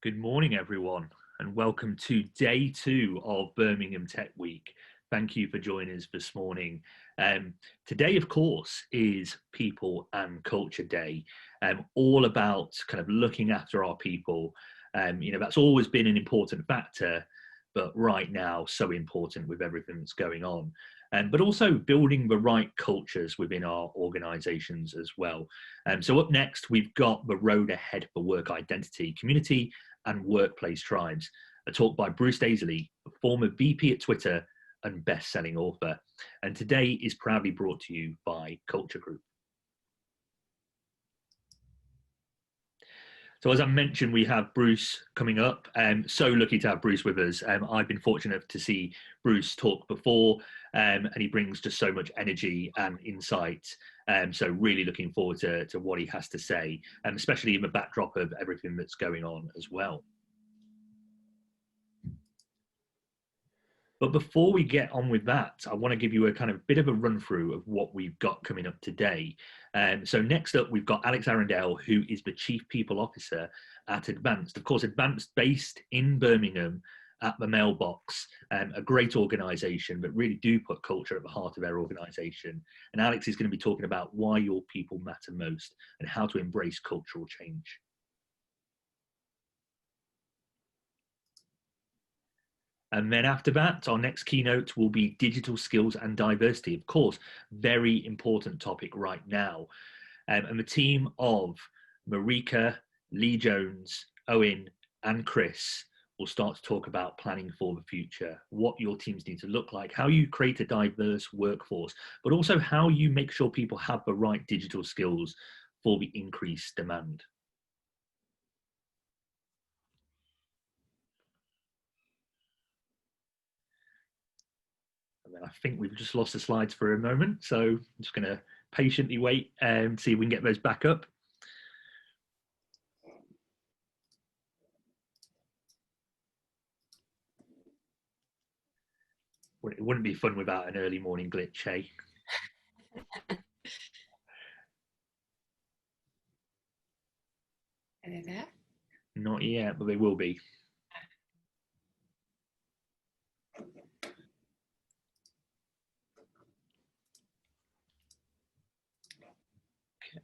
Good morning, everyone, and welcome to day 2 of Birmingham Tech Week. Thank you for joining us this morning. Today, of course, is People and Culture Day, all about kind of looking after our people. That's always been an important factor, but right now, so important with everything that's going on. But also building the right cultures within our organisations as well. So up next, we've got the road ahead for work identity, community and workplace tribes, a talk by Bruce Daisley, a former VP at Twitter and best-selling author. And today is proudly brought to you by Culture Group. So as I mentioned, we have Bruce coming up. So lucky to have Bruce with us. I've been fortunate to see Bruce talk before, and he brings just so much energy and insight. So really looking forward to what he has to say, especially in the backdrop of everything that's going on as well. But before we get on with that, I want to give you a kind of bit of a run through of what we've got coming up today. So next up, we've got Alex Arendelle, who is the Chief People Officer at Advanced. Of course, Advanced based in Birmingham at the Mailbox, a great organisation, but really do put culture at the heart of their organisation. And Alex is going to be talking about why your people matter most and how to embrace cultural change. And then after that, our next keynote will be digital skills and diversity. Of course, very important topic right now. And the team of Marika, Lee Jones, Owen, and Chris will start to talk about planning for the future, what your teams need to look like, how you create a diverse workforce, but also how you make sure people have the right digital skills for the increased demand. And I think we've just lost the slides for a moment, so I'm just going to patiently wait and see if we can get those back up. It wouldn't be fun without an early morning glitch, hey? Are they there? Not yet, but they will be.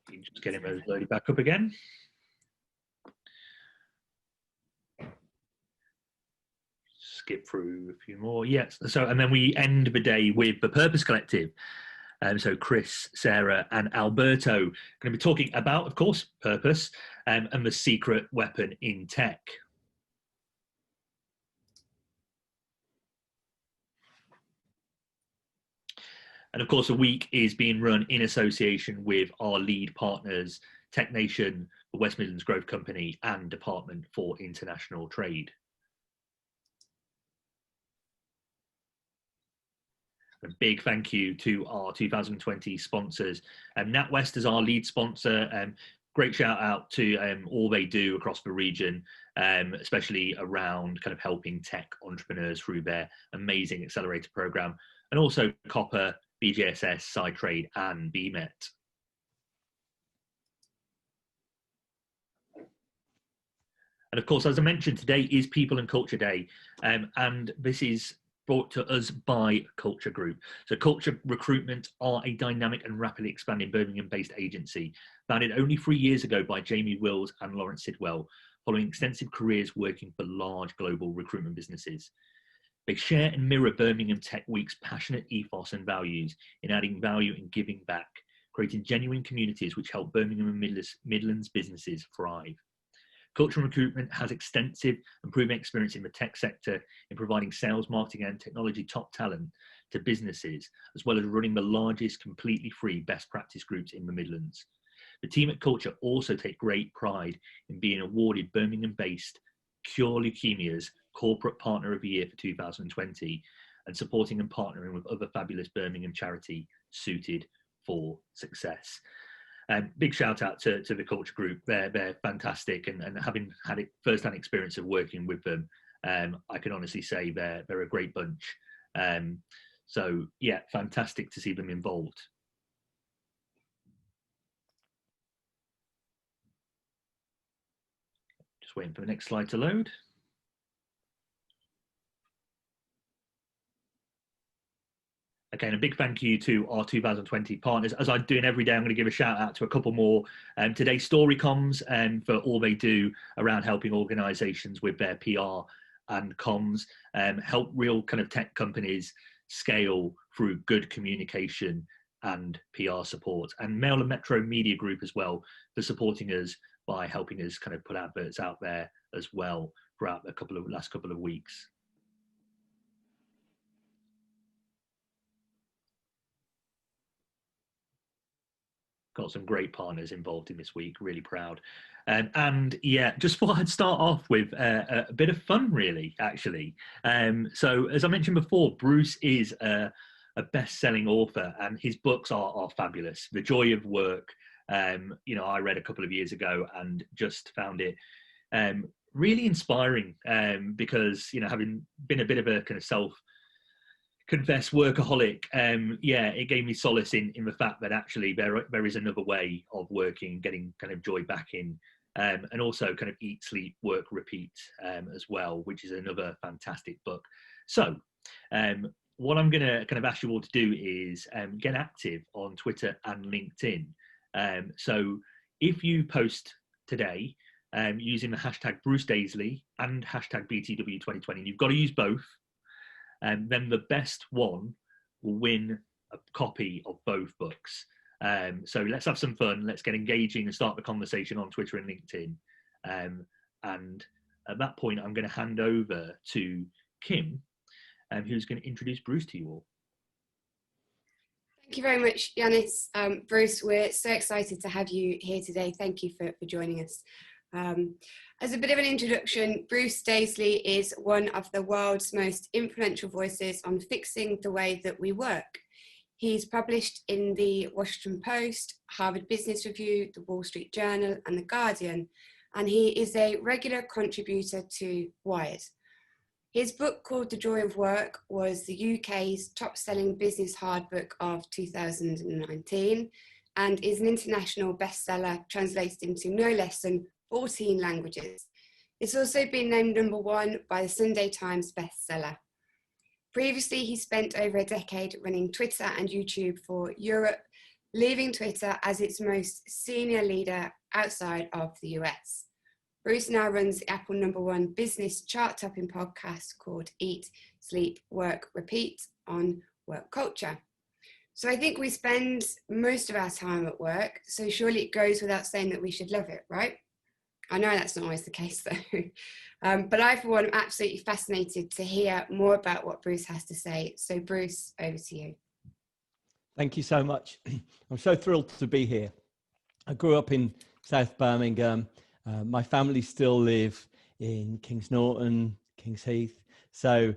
Okay, just getting those loaded back up again. Skip through a few more. Yes. So, and then we end the day with the Purpose Collective. So Chris, Sarah, and Alberto are going to be talking about, of course, purpose and the secret weapon in tech. And of course, the week is being run in association with our lead partners, Tech Nation, the West Midlands Growth Company, and Department for International Trade. A big thank you to our 2020 sponsors. NatWest is our lead sponsor. Great shout out to all they do across the region, especially around kind of helping tech entrepreneurs through their amazing accelerator program, and also Copper, BJSS, SciTrade, and BMet. And of course, as I mentioned, today is People and Culture Day, and this is brought to us by Culture Group. So Culture Recruitment are a dynamic and rapidly expanding Birmingham-based agency, founded only 3 years ago by Jamie Wills and Lawrence Sidwell, following extensive careers working for large global recruitment businesses. They share and mirror Birmingham Tech Week's passionate ethos and values in adding value and giving back, creating genuine communities which help Birmingham and Midlands businesses thrive. Culture Recruitment has extensive and proven experience in the tech sector in providing sales, marketing, and technology top talent to businesses, as well as running the largest completely free best practice groups in the Midlands. The team at Culture also take great pride in being awarded Birmingham-based Cure Leukemia's Corporate Partner of the Year for 2020 and supporting and partnering with other fabulous Birmingham charity Suited for Success. Big shout out to the Culture Group. They're fantastic, and having had a first-hand experience of working with them, I can honestly say they're a great bunch. So yeah, fantastic to see them involved. Just waiting for the next slide to load. Again, a big thank you to our 2020 partners. As I'm doing every day, I'm going to give a shout out to a couple more. Today, Storycoms, for all they do around helping organizations with their PR and comms, help real kind of tech companies scale through good communication and PR support. And Mail and Metro Media Group as well for supporting us by helping us kind of put adverts out there as well throughout the last couple of weeks. Got some great partners involved in this week, really proud. And yeah, just thought I'd start off with a bit of fun, really, actually. So as I mentioned before, Bruce is a best-selling author, and his books are fabulous. The Joy of Work, you know, I read a couple of years ago and just found it really inspiring, because, you know, having been a bit of a kind of self-confessed workaholic, yeah, it gave me solace in the fact that actually there is another way of working, getting kind of joy back in, and also kind of Eat, Sleep, Work, Repeat as well, which is another fantastic book. So what I'm going to kind of ask you all to do is get active on Twitter and LinkedIn. So if you post today using the hashtag Bruce Daisley and hashtag BTW2020, and you've got to use both, then the best one will win a copy of both books. So let's have some fun. Let's get engaging and start the conversation on Twitter and LinkedIn. And at that point, I'm going to hand over to Kim, who's going to introduce Bruce to you all. Thank you very much, Yanis. Bruce, we're so excited to have you here today. Thank you for joining us. As a bit of an introduction, Bruce Daisley is one of the world's most influential voices on fixing the way that we work. He's published in the Washington Post, Harvard Business Review, the Wall Street Journal, and the Guardian, and he is a regular contributor to Wired. His book, called The Joy of Work, was the UK's top-selling business hardbook of 2019 and is an international bestseller translated into no less than 14 languages. It's also been named #1 by the Sunday Times bestseller. Previously, he spent over a decade running Twitter and YouTube for Europe, leaving Twitter as its most senior leader outside of the US. Bruce now runs the Apple #1 business chart-topping podcast called Eat, Sleep, Work, Repeat on work culture. So I think we spend most of our time at work, so surely it goes without saying that we should love it, right? I know that's not always the case though. But I, for one, am absolutely fascinated to hear more about what Bruce has to say. So Bruce, over to you. Thank you so much. I'm so thrilled to be here. I grew up in South Birmingham. My family still live in Kings Norton, Kings Heath. So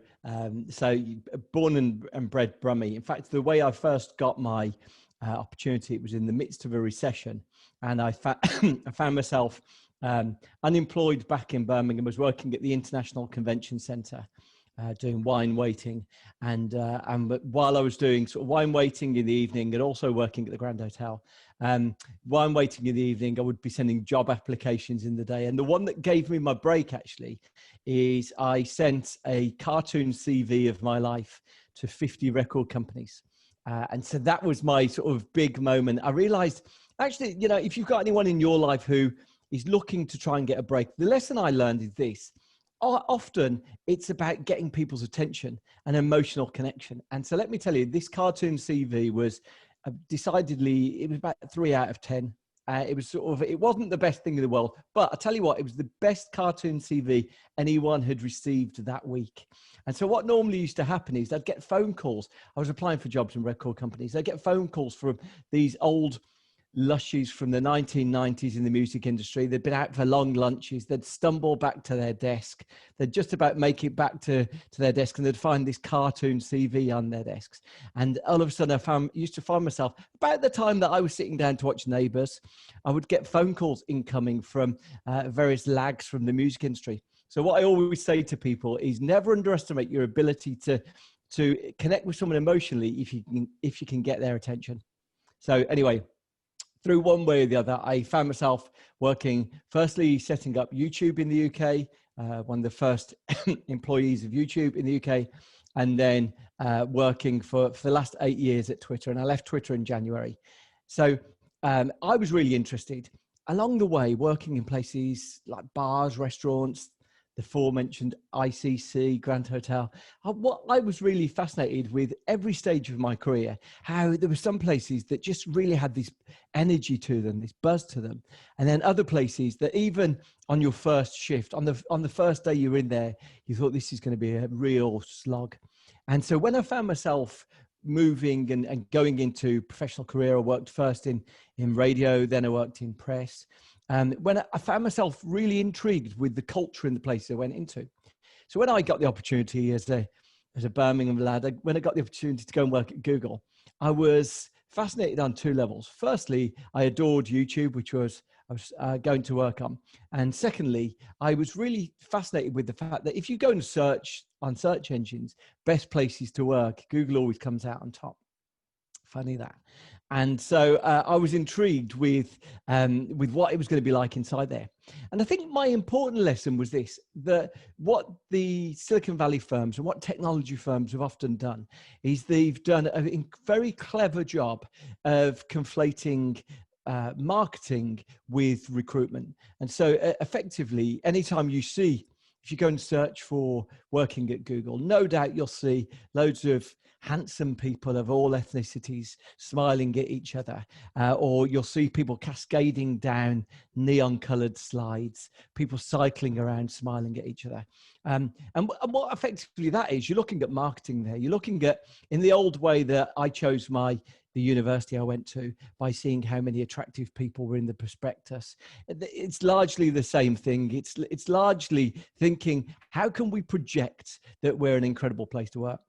born and bred Brummie. In fact, the way I first got my opportunity, it was in the midst of a recession. And I found myself unemployed back in Birmingham. I was working at the International Convention Centre, doing wine waiting, and while I was doing sort of wine waiting in the evening and also working at the Grand Hotel, wine waiting in the evening, I would be sending job applications in the day. And the one that gave me my break actually is I sent a cartoon CV of my life to 50 record companies. And so that was my sort of big moment. I realized, actually, you know, if you've got anyone in your life who is looking to try and get a break, the lesson I learned is this: often it's about getting people's attention and emotional connection. And so let me tell you, this cartoon CV was decidedly, it was about 3 out of 10. It was sort of, it wasn't the best thing in the world, but I tell you what, it was the best cartoon CV anyone had received that week. And so what normally used to happen is I'd get phone calls. I was applying for jobs in record companies. I'd get phone calls from these old lushies from the 1990s in the music industry. They'd been out for long lunches. They'd stumble back to their desk. They'd just about make it back to their desk, and they'd find this cartoon CV on their desks. And all of a sudden I used to find myself, about the time that I was sitting down to watch Neighbours, I would get phone calls incoming from various lags from the music industry. So what I always say to people is never underestimate your ability to connect with someone emotionally if you can get their attention. So anyway, through one way or the other, I found myself working, firstly, setting up YouTube in the UK, one of the first employees of YouTube in the UK, and then working for the last 8 years at Twitter. And I left Twitter in January. So I was really interested. Along the way, working in places like bars, restaurants, the aforementioned ICC, Grand Hotel. What I was really fascinated with every stage of my career, how there were some places that just really had this energy to them, this buzz to them. And then other places that even on your first shift, on the first day you're in there, you thought this is going to be a real slog. And so when I found myself moving and going into professional career, I worked first in radio, then I worked in press. When I found myself really intrigued with the culture in the place I went into. So when I got the opportunity as a Birmingham lad, when I got the opportunity to go and work at Google, I was fascinated on two levels. Firstly, I adored YouTube, which I was going to work on. And secondly, I was really fascinated with the fact that if you go and search on search engines, best places to work, Google always comes out on top. Funny that. And so I was intrigued with what it was going to be like inside there. And I think my important lesson was this, that what the Silicon Valley firms and what technology firms have often done is they've done a very clever job of conflating marketing with recruitment. And so effectively, anytime if you go and search for working at Google, no doubt you'll see loads of handsome people of all ethnicities smiling at each other, or you'll see people cascading down neon colored slides, people cycling around smiling at each other. And what effectively that is, you're looking at marketing there. You're looking at, in the old way that I chose the university I went to, by seeing how many attractive people were in the prospectus. It's largely the same thing. It's largely thinking, how can we project that we're an incredible place to work?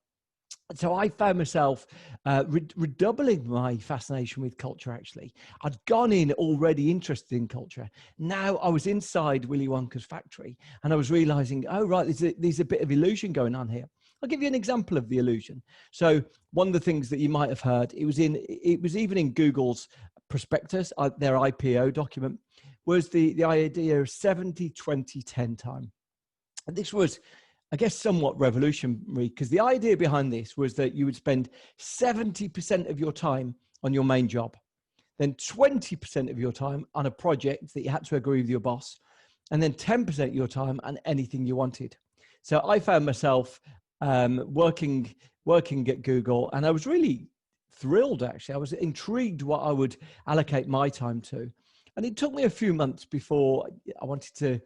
So I found myself redoubling my fascination with culture, actually. I'd gone in already interested in culture. Now I was inside Willy Wonka's factory and I was realizing, oh, right, there's a bit of illusion going on here. I'll give you an example of the illusion. So one of the things that you might have heard, it was even in Google's prospectus, their IPO document, was the idea of 70-20-10 time. And this was, I guess, somewhat revolutionary, because the idea behind this was that you would spend 70% of your time on your main job, then 20% of your time on a project that you had to agree with your boss, and then 10% of your time on anything you wanted. So I found myself working at Google, and I was really thrilled, actually. I was intrigued what I would allocate my time to. And it took me a few months before I wanted to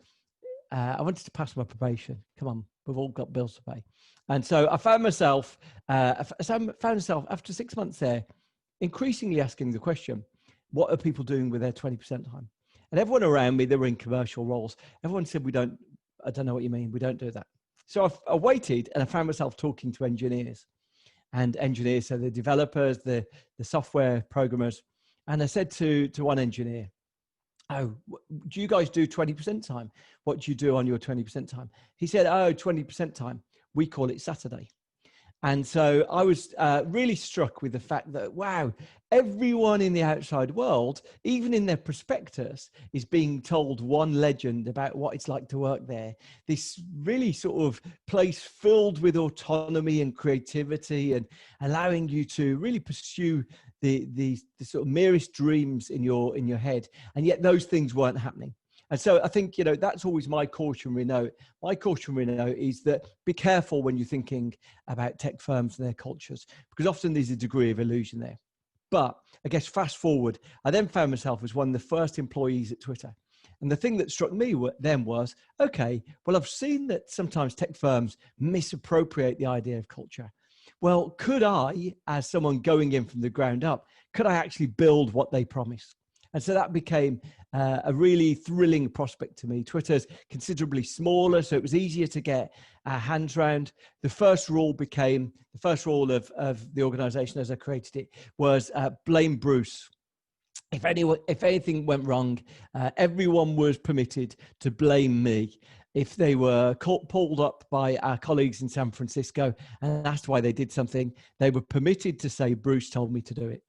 pass my probation. Come on, we've all got bills to pay. And so I found myself after 6 months there, increasingly asking the question, what are people doing with their 20% time? And everyone around me, they were in commercial roles. Everyone said, I don't know what you mean. We don't do that. So I waited and I found myself talking to engineers, so the developers, the software programmers. And I said to one engineer, oh, do you guys do 20% time? What do you do on your 20% time? He said, oh, 20% time. We call it Saturday. And so I was really struck with the fact that, wow, everyone in the outside world, even in their prospectus, is being told one legend about what it's like to work there. This really sort of place filled with autonomy and creativity and allowing you to really pursue the sort of merest dreams in your head. And yet those things weren't happening. And so I think, that's always my cautionary note. My cautionary note is that be careful when you're thinking about tech firms and their cultures, because often there's a degree of illusion there. But I guess fast forward, I then found myself as one of the first employees at Twitter. And the thing that struck me then was, okay, well, I've seen that sometimes tech firms misappropriate the idea of culture. Well, could I, as someone going in from the ground up, could I actually build what they promise? And so that became a really thrilling prospect to me. Twitter's considerably smaller, so it was easier to get our hands around. The first rule of the organization as I created it was blame Bruce. If anything went wrong, everyone was permitted to blame me. If they were pulled up by our colleagues in San Francisco and asked why they did something, they were permitted to say, Bruce told me to do it.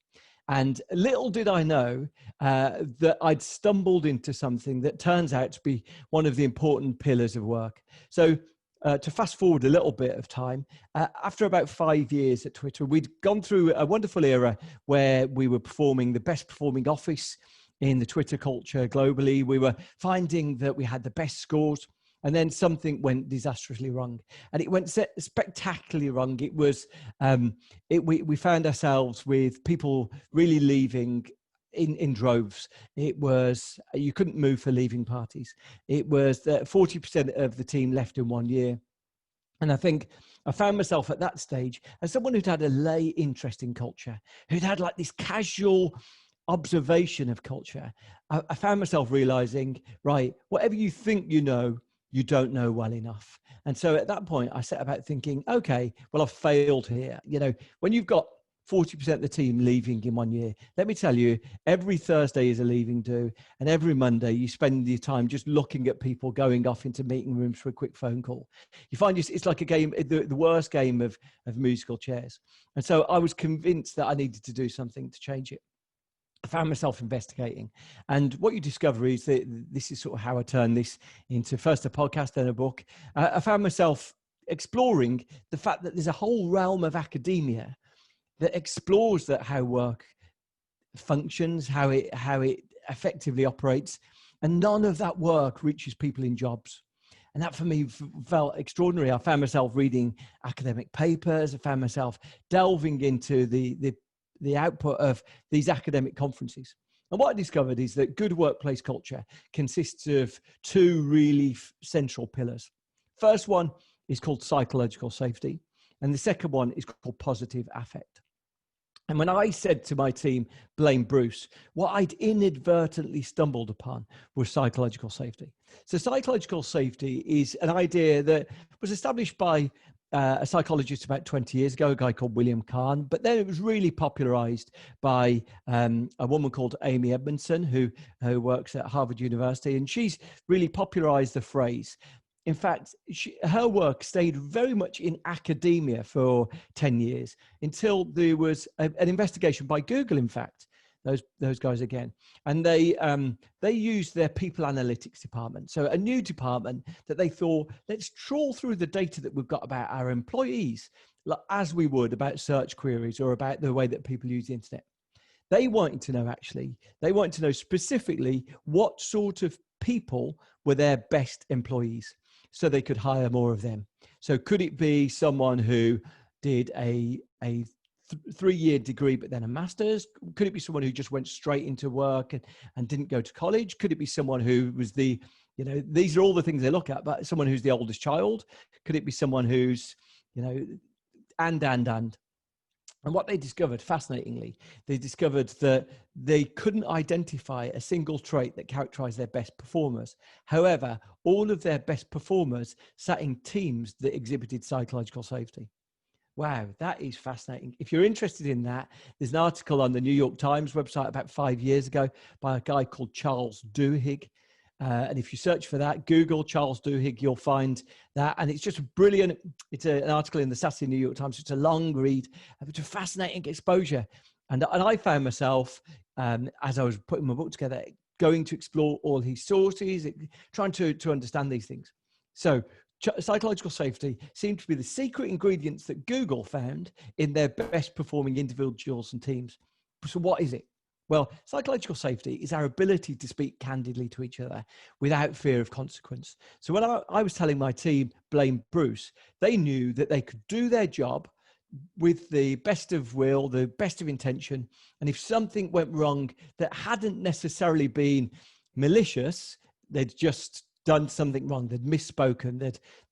And little did I know that I'd stumbled into something that turns out to be one of the important pillars of work. So to fast forward a little bit of time, after about 5 years at Twitter, we'd gone through a wonderful era where we were performing the best performing office in the Twitter culture globally. We were finding that we had the best scores. And then something went disastrously wrong, and it went spectacularly wrong. It was, we found ourselves with people really leaving in droves. It was, you couldn't move for leaving parties. It was that 40% of the team left in 1 year. And I think I found myself at that stage as someone who'd had a lay interest in culture, who'd had like this casual observation of culture. I found myself realizing, right, whatever you think you know, you don't know well enough. And so at that point, I set about thinking, okay, well, I've failed here. You know, when you've got 40% of the team leaving in 1 year, let me tell you, every Thursday is a leaving do. And every Monday, you spend your time just looking at people going off into meeting rooms for a quick phone call. You find it's like a game, the worst game of musical chairs. And so I was convinced that I needed to do something to change it. I found myself investigating, and what you discover is that this is sort of how I turned this into first a podcast, then a book. I found myself exploring the fact that there's a whole realm of academia that explores that how work functions, how it effectively operates, and none of that work reaches people in jobs. And that for me felt extraordinary. I found myself reading academic papers. I found myself delving into the output of these academic conferences. And what I discovered is that good workplace culture consists of two really central pillars. First one is called psychological safety, and the second one is called positive affect. And when I said to my team, blame Bruce, what I'd inadvertently stumbled upon was psychological safety. So psychological safety is an idea that was established by a psychologist about 20 years ago, a guy called William Kahn, but then it was really popularized by a woman called Amy Edmondson, who works at Harvard University, and she's really popularized the phrase. In fact, her work stayed very much in academia for 10 years until there was an investigation by Google, in fact, those guys again. And they used their people analytics department. So a new department that they thought, let's trawl through the data that we've got about our employees, as we would about search queries or about the way that people use the internet. They wanted to know specifically what sort of people were their best employees so they could hire more of them. So could it be someone who did a 3-year degree, but then a master's? Could it be someone who just went straight into work and didn't go to college? Could it be someone who was these are all the things they look at, but someone who's the oldest child? Could it be someone who's, and what they discovered, fascinatingly, they discovered that they couldn't identify a single trait that characterized their best performers. However, all of their best performers sat in teams that exhibited psychological safety. Wow, that is fascinating. If you're interested in that, there's an article on the New York Times website about 5 years ago by a guy called Charles Duhigg. And if you search for that, Google Charles Duhigg, you'll find that. And it's just brilliant. It's an article in the sassy New York Times. It's a long read. It's a fascinating exposure. And I found myself, as I was putting my book together, going to explore all his sources, trying to understand these things. So psychological safety seemed to be the secret ingredients that Google found in their best performing individuals and teams. So what is it? Well, psychological safety is our ability to speak candidly to each other without fear of consequence. So when I was telling my team, blame Bruce, they knew that they could do their job with the best of will, the best of intention. And if something went wrong that hadn't necessarily been malicious, they'd just done something wrong, they'd misspoken,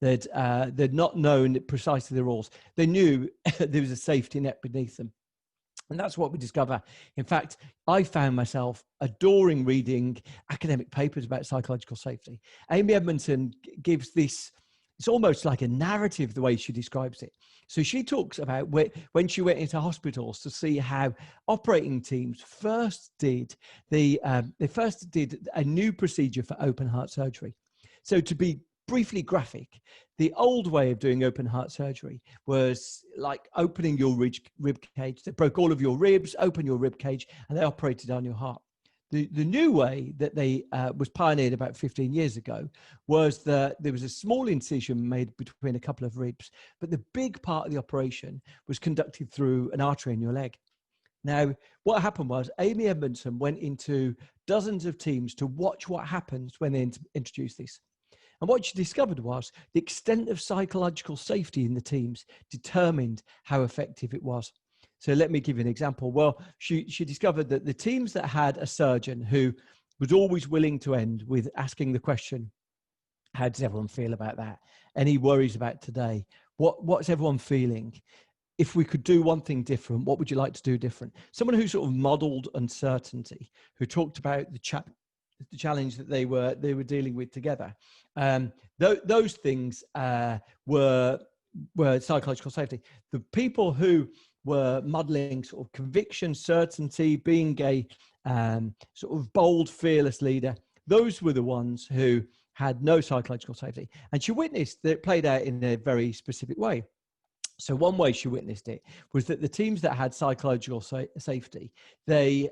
they'd not known precisely the rules. They knew there was a safety net beneath them. And that's what we discover. In fact, I found myself adoring reading academic papers about psychological safety. Amy Edmondson gives this, it's almost like a narrative, the way she describes it. So she talks about when she went into hospitals to see how operating teams first did a new procedure for open heart surgery. So to be briefly graphic. The old way of doing open heart surgery was like opening your rib cage. They broke all of your ribs, open your rib cage, and they operated on your heart. The new way that they was pioneered about 15 years ago was that there was a small incision made between a couple of ribs, but the big part of the operation was conducted through an artery in your leg. Now, what happened was Amy Edmondson went into dozens of teams to watch what happens when they introduce this. And what she discovered was the extent of psychological safety in the teams determined how effective it was. So let me give you an example. Well, she discovered that the teams that had a surgeon who was always willing to end with asking the question, how does everyone feel about that? Any worries about today? What's everyone feeling? If we could do one thing different, what would you like to do different? Someone who sort of modeled uncertainty, who talked about the challenge that they were dealing with together. Those things were psychological safety. The people who were modeling sort of conviction, certainty, being a sort of bold, fearless leader, those were the ones who had no psychological safety. And she witnessed that it played out in a very specific way. So one way she witnessed it was that the teams that had psychological safety, they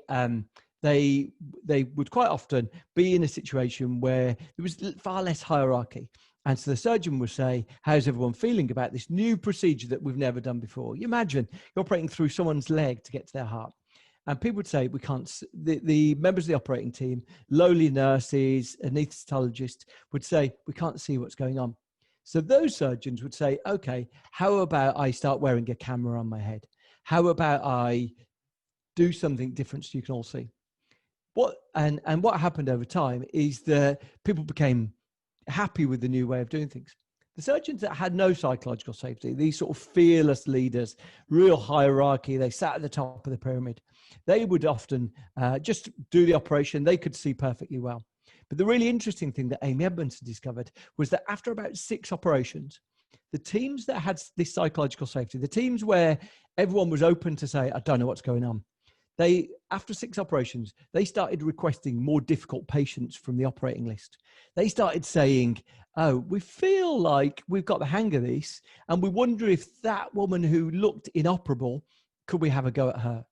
would quite often be in a situation where there was far less hierarchy. And so the surgeon would say, how's everyone feeling about this new procedure that we've never done before? You imagine you're operating through someone's leg to get to their heart. And people would say, we can't, the members of the operating team, lowly nurses, anaesthesiologists would say, we can't see what's going on. So those surgeons would say, okay, how about I start wearing a camera on my head? How about I do something different so you can all see? What happened over time is that people became happy with the new way of doing things. The surgeons that had no psychological safety, these sort of fearless leaders, real hierarchy, they sat at the top of the pyramid. They would often just do the operation. They could see perfectly well. But the really interesting thing that Amy Edmondson discovered was that after about 6 operations, the teams that had this psychological safety, the teams where everyone was open to say, I don't know what's going on, after 6 operations, they started requesting more difficult patients from the operating list. They started saying, oh, we feel like we've got the hang of this, and we wonder if that woman who looked inoperable, could we have a go at her?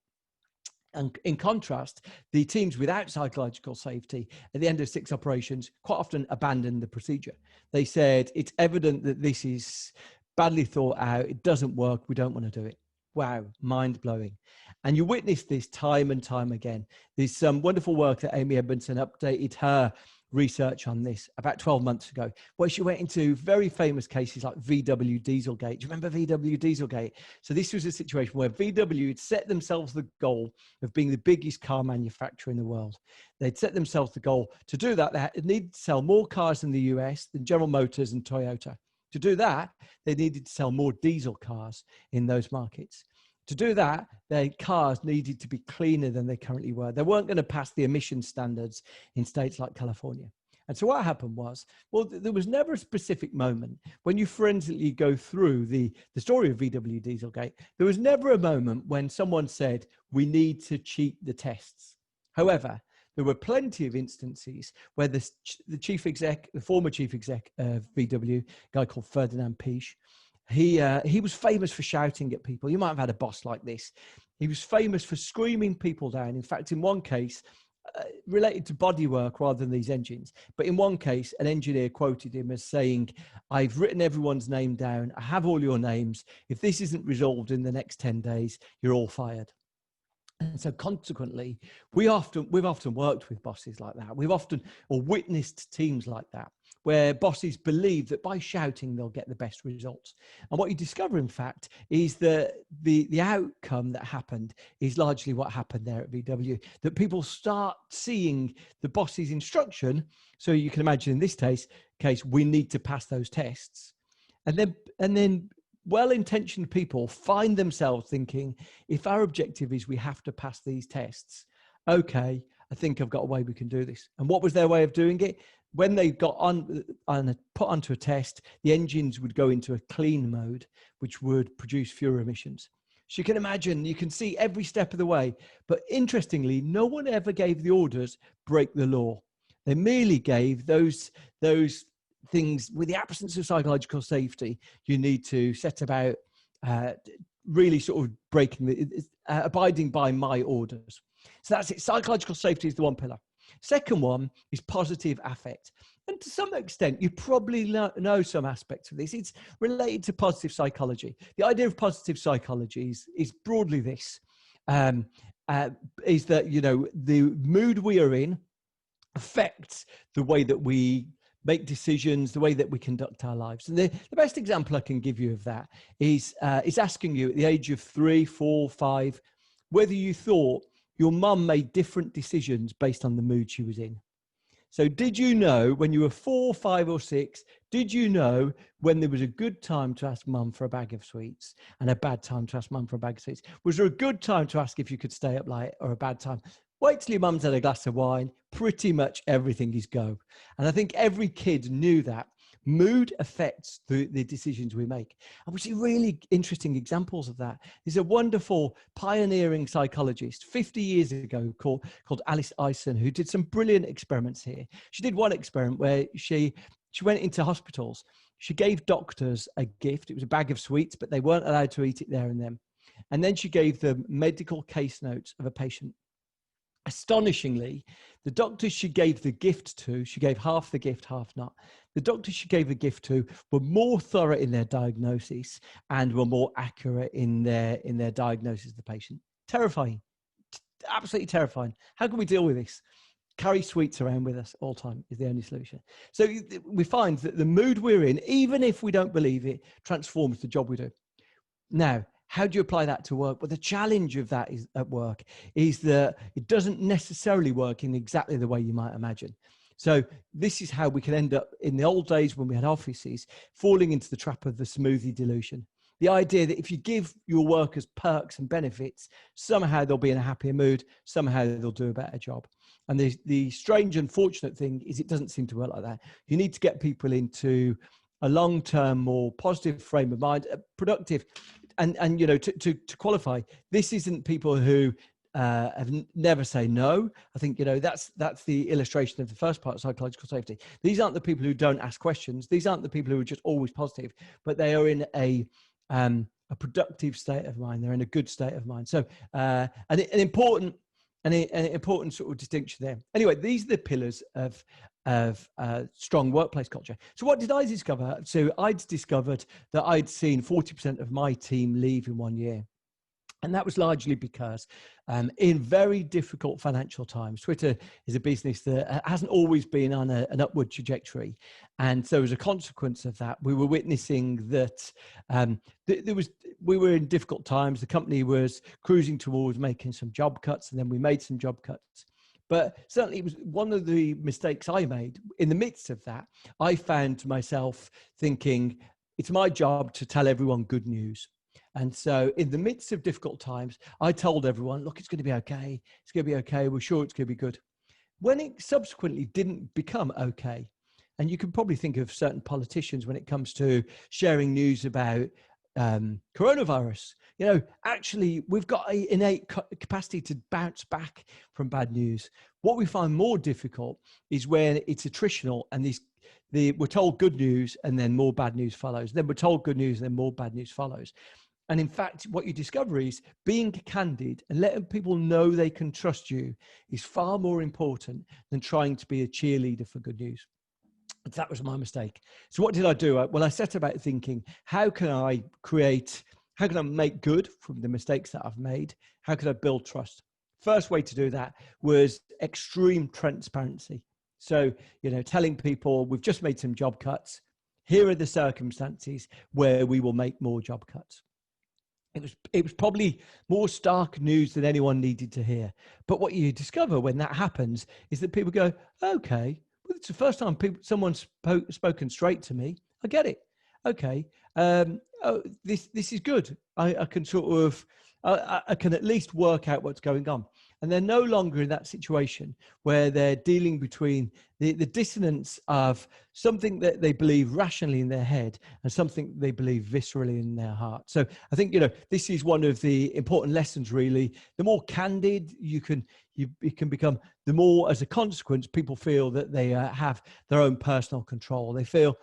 And in contrast, the teams without psychological safety at the end of 6 operations quite often abandoned the procedure. They said, it's evident that this is badly thought out. It doesn't work. We don't want to do it. Wow, mind blowing. And you witness this time and time again. There's some wonderful work that Amy Edmondson updated her research on this about 12 months ago, where she went into very famous cases like VW Dieselgate. Do you remember VW Dieselgate? So this was a situation where VW had set themselves the goal of being the biggest car manufacturer in the world. They'd set themselves the goal to do that. They needed to sell more cars in the US than General Motors and Toyota. To do that, they needed to sell more diesel cars in those markets. To do that, their cars needed to be cleaner than they currently were. They weren't going to pass the emission standards in states like California. And so what happened was, well, there was never a specific moment when you forensically go through the story of VW Dieselgate, there was never a moment when someone said, we need to cheat the tests. However, there were plenty of instances where the former chief exec of VW, a guy called Ferdinand Piëch, he was famous for shouting at people. You might have had a boss like this. He was famous for screaming people down. In fact, in one case, related to bodywork rather than these engines, but in one case, an engineer quoted him as saying, I've written everyone's name down. I have all your names. If this isn't resolved in the next 10 days, you're all fired. And so consequently, we've often worked with bosses like that. We've often witnessed teams like that, where bosses believe that by shouting, they'll get the best results. And what you discover, in fact, is that the outcome that happened is largely what happened there at VW, that people start seeing the boss's instruction. So you can imagine in this case, we need to pass those tests. And then well-intentioned people find themselves thinking, if our objective is we have to pass these tests, okay, I think I've got a way we can do this. And what was their way of doing it? When they got put onto a test, the engines would go into a clean mode, which would produce fewer emissions. So you can imagine, you can see every step of the way. But interestingly, no one ever gave the orders, break the law. They merely gave those things with the absence of psychological safety, you need to set about really sort of abiding by my orders. So that's it. Psychological safety is the one pillar. Second one is positive affect. And to some extent, you probably know some aspects of this. It's related to positive psychology. The idea of positive psychology is broadly this, is that, the mood we are in affects the way that we make decisions, the way that we conduct our lives. And the best example I can give you of that is asking you at the age of 3, 4, 5, whether you thought your mum made different decisions based on the mood she was in. So did you know when you were 4, 5 or 6, did you know when there was a good time to ask mum for a bag of sweets and a bad time to ask mum for a bag of sweets? Was there a good time to ask if you could stay up late or a bad time? Wait till your mum's had a glass of wine, pretty much everything is go. And I think every kid knew that. Mood affects the decisions we make. And we see really interesting examples of that. There's a wonderful pioneering psychologist 50 years ago called Alice Eisen, who did some brilliant experiments here. She did one experiment where she went into hospitals. She gave doctors a gift. It was a bag of sweets, but they weren't allowed to eat it there and then. And then she gave them medical case notes of a patient. Astonishingly, the doctors she gave the gift to, she gave half the gift, half not. The doctors she gave the gift to were more thorough in their diagnosis and were more accurate in their diagnosis of the patient. Terrifying, absolutely terrifying. How can we deal with this? Carry sweets around with us all the time is the only solution. So we find that the mood we're in, even if we don't believe it, transforms the job we do. Now, how do you apply that to work? Well, the challenge of that is at work is that it doesn't necessarily work in exactly the way you might imagine. So this is how we can end up in the old days when we had offices falling into the trap of the smoothie delusion. The idea that if you give your workers perks and benefits, somehow they'll be in a happier mood, somehow they'll do a better job. And the strange, unfortunate thing is it doesn't seem to work like that. You need to get people into a long-term, more positive frame of mind, productive. And to qualify, this isn't people who have never say no. I think, that's the illustration of the first part of psychological safety. These aren't the people who don't ask questions. These aren't the people who are just always positive, but they are in a productive state of mind. They're in a good state of mind. So an important sort of distinction there. Anyway, these are the pillars of strong workplace culture. So what did I discover? So I'd discovered that I'd seen 40% of my team leave in 1 year. And that was largely because in very difficult financial times, Twitter is a business that hasn't always been on an upward trajectory. And so as a consequence of that, we were witnessing that we were in difficult times. The company was cruising towards making some job cuts, and then we made some job cuts. But certainly it was one of the mistakes I made. In the midst of that, I found myself thinking, it's my job to tell everyone good news. And so in the midst of difficult times, I told everyone, look, it's going to be okay. It's going to be okay. We're sure it's going to be good. When it subsequently didn't become okay, and you can probably think of certain politicians when it comes to sharing news about coronavirus, actually we've got an innate capacity to bounce back from bad news. What we find more difficult is when it's attritional and we're told good news and then more bad news follows. Then we're told good news and then more bad news follows. And in fact, what you discover is being candid and letting people know they can trust you is far more important than trying to be a cheerleader for good news. That was my mistake. So what did I do? Well, I set about thinking, how can I make good from the mistakes that I've made? How can I build trust? First way to do that was extreme transparency. So, telling people we've just made some job cuts. Here are the circumstances where we will make more job cuts. It was probably more stark news than anyone needed to hear. But what you discover when that happens is that people go, okay, well, it's the first time someone's spoken straight to me. I get it. Okay. This is good. I can sort of I can at least work out what's going on. And they're no longer in that situation where they're dealing between the dissonance of something that they believe rationally in their head and something they believe viscerally in their heart. So I think, this is one of the important lessons, really. The more candid you can become, the more, as a consequence, people feel that they have their own personal control. They feel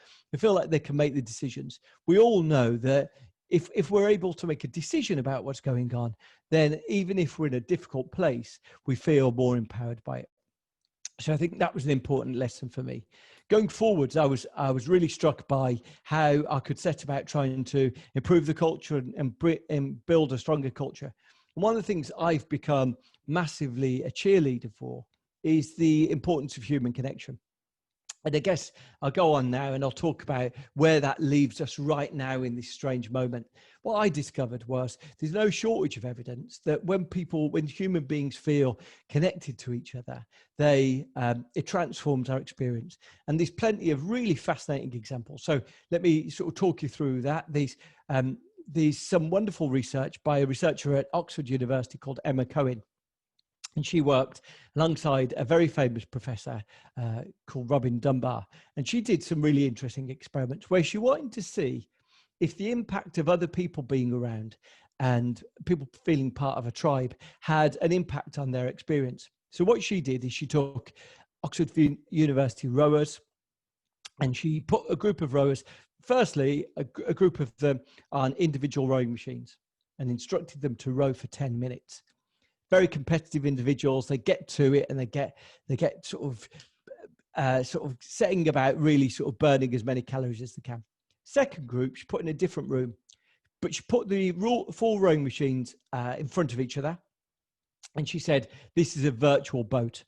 like they can make the decisions. We all know that if we're able to make a decision about what's going on, then even if we're in a difficult place, we feel more empowered by it. So I think that was an important lesson for me. Going forwards, I was really struck by how I could set about trying to improve the culture and build a stronger culture. And one of the things I've become massively a cheerleader for is the importance of human connection. And I guess I'll go on now and I'll talk about where that leaves us right now in this strange moment. What I discovered was there's no shortage of evidence that when human beings feel connected to each other, it transforms our experience. And there's plenty of really fascinating examples. So let me sort of talk you through that. There's some wonderful research by a researcher at Oxford University called Emma Cohen. And she worked alongside a very famous professor called Robin Dunbar. And she did some really interesting experiments where she wanted to see if the impact of other people being around and people feeling part of a tribe had an impact on their experience. So what she did is she took Oxford University rowers and she put a group of rowers, firstly, a group of them on individual rowing machines and instructed them to row for 10 minutes. Very competitive individuals. They get to it and they get sort of setting about really sort of burning as many calories as they can. Second group, she put in a different room, but she put the four rowing machines in front of each other. And she said, this is a virtual boat.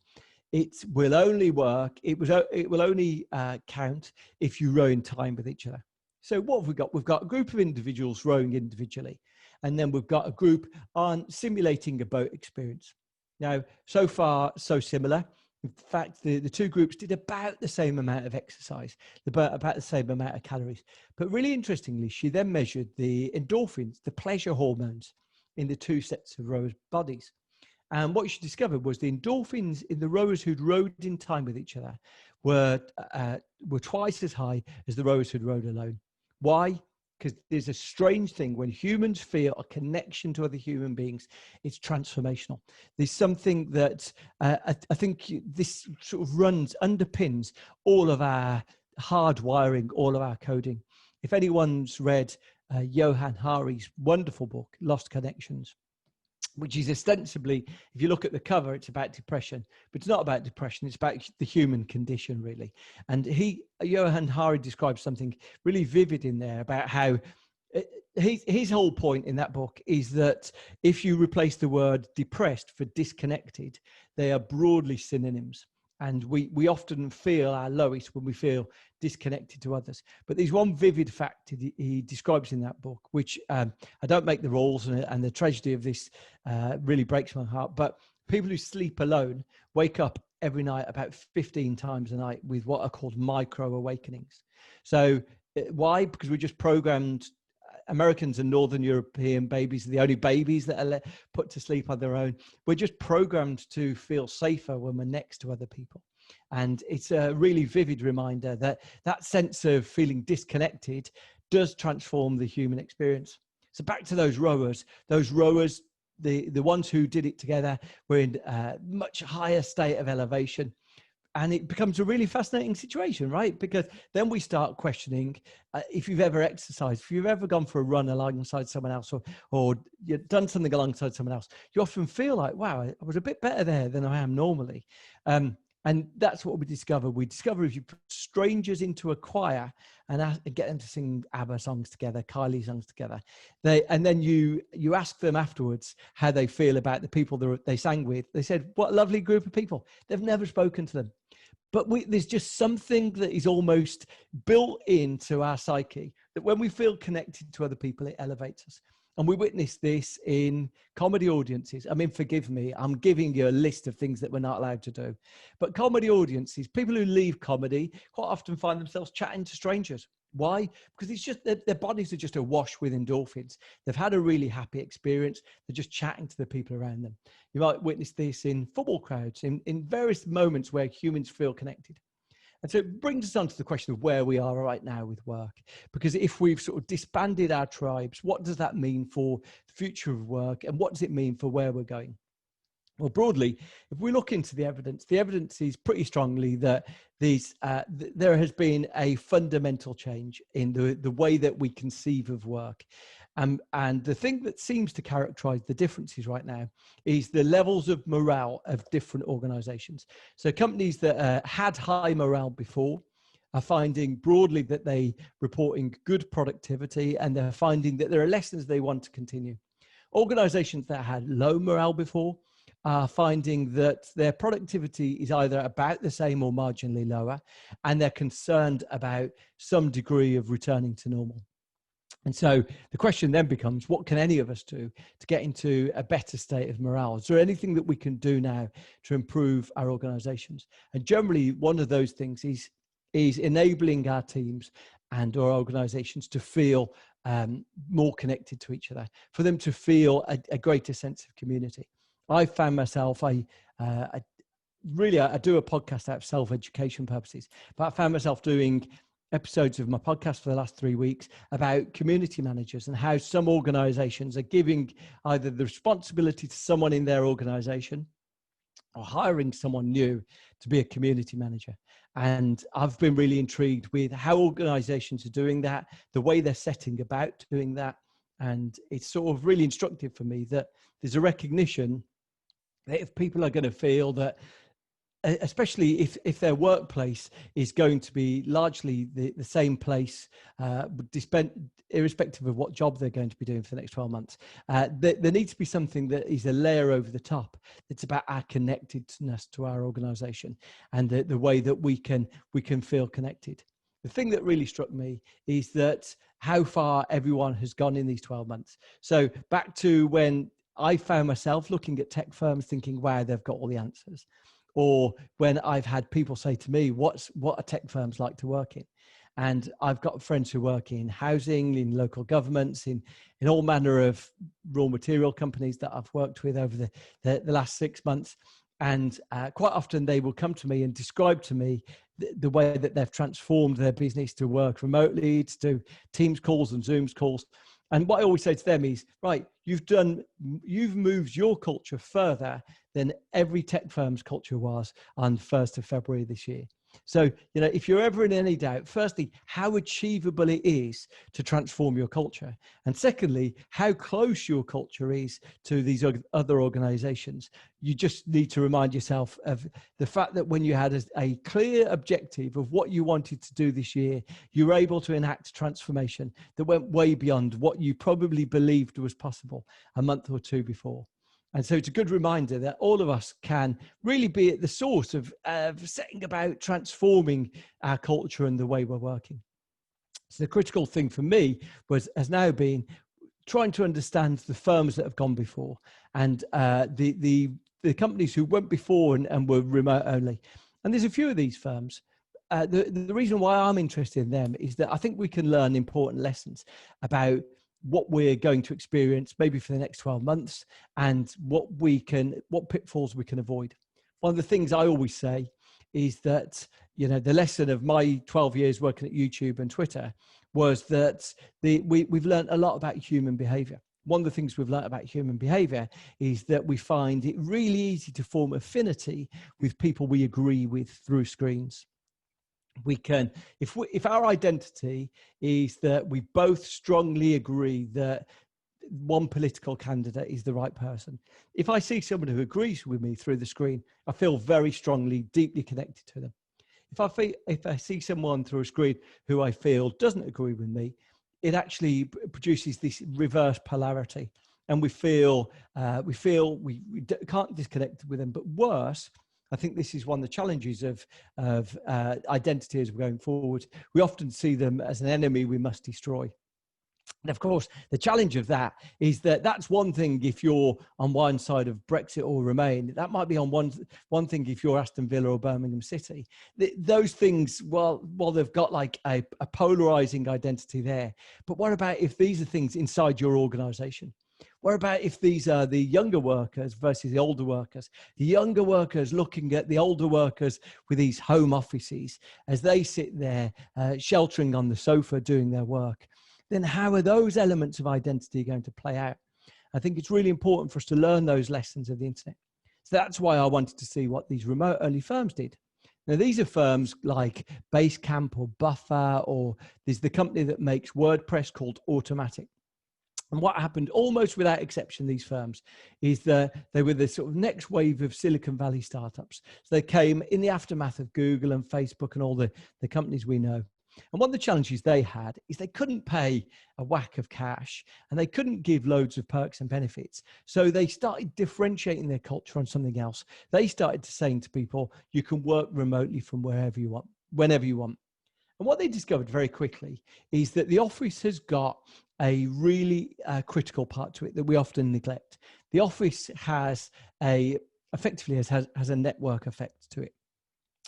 It will only work. It will only count if you row in time with each other. So what have we got? We've got a group of individuals rowing individually. And then we've got a group on simulating a boat experience. Now, so far, so similar. In fact, the two groups did about the same amount of exercise, about the same amount of calories. But really interestingly, she then measured the endorphins, the pleasure hormones in the two sets of rowers' bodies. And what she discovered was the endorphins in the rowers who'd rowed in time with each other were twice as high as the rowers who'd rowed alone. Why? Because there's a strange thing when humans feel a connection to other human beings, it's transformational. There's something that I think this sort of underpins all of our hardwiring, all of our coding. If anyone's read Johann Hari's wonderful book, Lost Connections, which is ostensibly, if you look at the cover, it's about depression, but it's not about depression. It's about the human condition, really. And Johann Hari describes something really vivid in there about how his whole point in that book is that if you replace the word depressed for disconnected, they are broadly synonyms. And we often feel our lowest when we feel disconnected to others. But there's one vivid fact he describes in that book, which I don't make the rules, and the tragedy of this really breaks my heart. But people who sleep alone wake up every night about 15 times a night with what are called micro awakenings. So why? Because we're just programmed. Americans and Northern European babies are the only babies that are put to sleep on their own. We're just programmed to feel safer when we're next to other people. And it's a really vivid reminder that sense of feeling disconnected does transform the human experience. So back to those rowers, the ones who did it together were in a much higher state of elevation. And it becomes a really fascinating situation, right? Because then we start questioning if you've ever exercised, if you've ever gone for a run alongside someone else or you've done something alongside someone else, you often feel like, wow, I was a bit better there than I am normally. And that's what we discover. We discover if you put strangers into a choir and get them to sing ABBA songs together, Kylie songs together, and then you ask them afterwards how they feel about the people they sang with. They said, what a lovely group of people. They've never spoken to them. But there's just something that is almost built into our psyche that when we feel connected to other people, it elevates us. And we witness this in comedy audiences. I mean, forgive me, I'm giving you a list of things that we're not allowed to do. But comedy audiences, people who leave comedy quite often find themselves chatting to strangers. Why? Because it's just their bodies are just awash with endorphins. They've had a really happy experience. They're just chatting to the people around them. You might witness this in football crowds, in various moments where humans feel connected. And so it brings us on to the question of where we are right now with work. Because if we've sort of disbanded our tribes, what does that mean for the future of work? And what does it mean for where we're going? Well, broadly, if we look into the evidence is pretty strongly that there has been a fundamental change in the way that we conceive of work. And the thing that seems to characterize the differences right now is the levels of morale of different organizations. So companies that had high morale before are finding broadly that they reporting good productivity, and they're finding that there are lessons they want to continue. Organizations that had low morale before are finding that their productivity is either about the same or marginally lower, and they're concerned about some degree of returning to normal. And so the question then becomes, what can any of us do to get into a better state of morale? Is there anything that we can do now to improve our organizations? And generally, one of those things is enabling our teams and our organizations to feel more connected to each other, for them to feel a greater sense of community. I found myself, I do a podcast out of self-education purposes, but I found myself doing episodes of my podcast for the last 3 weeks about community managers and how some organizations are giving either the responsibility to someone in their organization or hiring someone new to be a community manager. And I've been really intrigued with how organizations are doing that, the way they're setting about doing that. And it's sort of really instructive for me that there's a recognition that if people are going to feel that, especially if their workplace is going to be largely the same place, irrespective of what job they're going to be doing for the next 12 months, there needs to be something that is a layer over the top. It's about our connectedness to our organization and the way that we can feel connected. The thing that really struck me is that how far everyone has gone in these 12 months. So back to when I found myself looking at tech firms thinking, wow, they've got all the answers. Or when I've had people say to me, what are tech firms like to work in? And I've got friends who work in housing, in local governments, in all manner of raw material companies that I've worked with over the last 6 months. And quite often they will come to me and describe to me the way that they've transformed their business to work remotely, to do Teams calls and Zooms calls. And what I always say to them is, right, you've moved your culture further than every tech firm's culture was on 1st of February this year. So, if you're ever in any doubt, firstly, how achievable it is to transform your culture. And secondly, how close your culture is to these other organizations. You just need to remind yourself of the fact that when you had a clear objective of what you wanted to do this year, you were able to enact transformation that went way beyond what you probably believed was possible a month or two before. And so it's a good reminder that all of us can really be at the source of setting about transforming our culture and the way we're working. So the critical thing for me has now been trying to understand the firms that have gone before and the companies who went before and were remote only. And there's a few of these firms. The reason why I'm interested in them is that I think we can learn important lessons about what we're going to experience maybe for the next 12 months and what pitfalls we can avoid. One of the things I always say is that, the lesson of my 12 years working at YouTube and Twitter was that we've learned a lot about human behavior. One of the things we've learned about human behavior is that we find it really easy to form affinity with people we agree with through screens. We can, if our identity is that we both strongly agree that one political candidate is the right person. If I see someone who agrees with me through the screen, I feel very strongly, deeply connected to them. If I see someone through a screen who I feel doesn't agree with me, it actually produces this reverse polarity, and we can't disconnect with them. But worse, I think this is one of the challenges of identity as we're going forward. We often see them as an enemy we must destroy. And of course, the challenge of that is that that's one thing if you're on one side of Brexit or Remain. That might be on one thing if you're Aston Villa or Birmingham City. Those things, well, they've got like a polarizing identity there. But what about if these are things inside your organization? What about if these are the younger workers versus the older workers? The younger workers looking at the older workers with these home offices as they sit there sheltering on the sofa doing their work. Then how are those elements of identity going to play out? I think it's really important for us to learn those lessons of the internet. So that's why I wanted to see what these remote early firms did. Now, these are firms like Basecamp or Buffer, or there's the company that makes WordPress called Automatic. And what happened almost without exception, these firms, is that they were the sort of next wave of Silicon Valley startups. So they came in the aftermath of Google and Facebook and all the companies we know. And one of the challenges they had is they couldn't pay a whack of cash and they couldn't give loads of perks and benefits. So they started differentiating their culture on something else. They started saying to people, you can work remotely from wherever you want, whenever you want. And what they discovered very quickly is that the office has got a really critical part to it that we often neglect. The office has effectively has a network effect to it.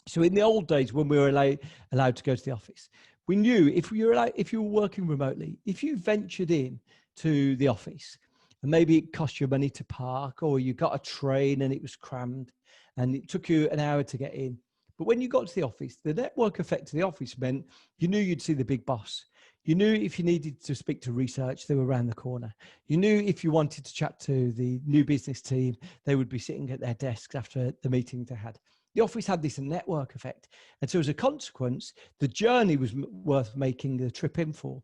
So in the old days, when we were allowed to go to the office, we knew if you were working remotely, if you ventured in to the office and maybe it cost you money to park, or you got a train and it was crammed and it took you an hour to get in. But when you got to the office, the network effect to the office meant you knew you'd see the big boss. You knew if you needed to speak to research, they were around the corner. You knew if you wanted to chat to the new business team, they would be sitting at their desks after the meeting they had. The office had this network effect. And so as a consequence, the journey was worth making the trip in for.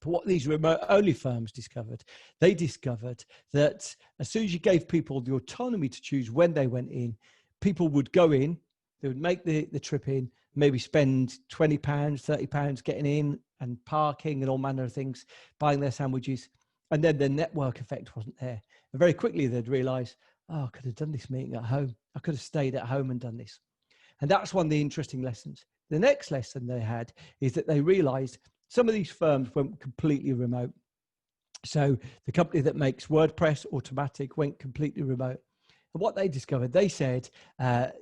But what these remote-only firms discovered, they discovered that as soon as you gave people the autonomy to choose when they went in, people would go in, they would make the trip in, maybe spend £20, £30 getting in and parking and all manner of things, buying their sandwiches. And then the network effect wasn't there. And very quickly they'd realize, oh, I could have done this meeting at home. I could have stayed at home and done this. And that's one of the interesting lessons. The next lesson they had is that they realized some of these firms went completely remote. So the company that makes WordPress Automatic went completely remote. And what they discovered, they said that